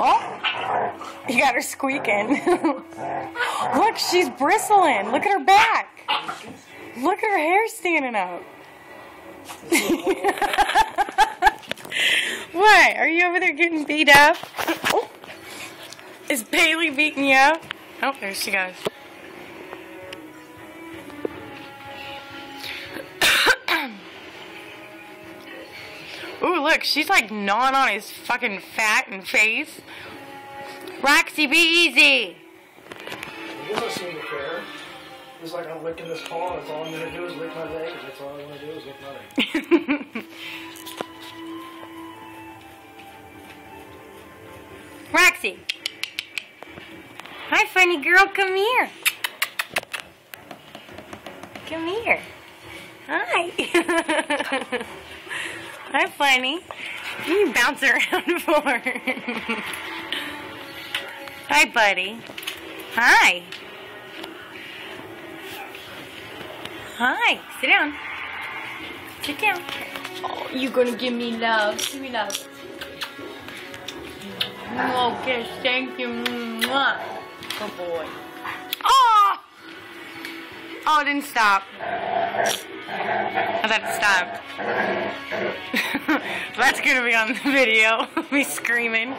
Oh, you got her squeaking. Look, she's bristling. Look at her back. Look at her hair standing up. What? Are you over there getting beat up? Oh. Is Bailey beating you up? Oh, there she goes. Ooh, look, she's like gnawing on his fucking fat and face. Roxy, be easy. He doesn't seem to care. He's like, I'm licking this paw, that's all I'm going to do is lick my leg, that's all I want to do is lick my leg. Roxy. Hi, funny girl, come here. Come here. Hi. Hi, funny. You bounce around for. Hi, buddy. Hi. Hi. Sit down. Sit down. Oh, you gonna give me love, sweet love. Okay, thank you. Mwah. Good boy. Oh! Oh, it didn't stop. I thought it stopped. That's gonna be on the video. Me screaming.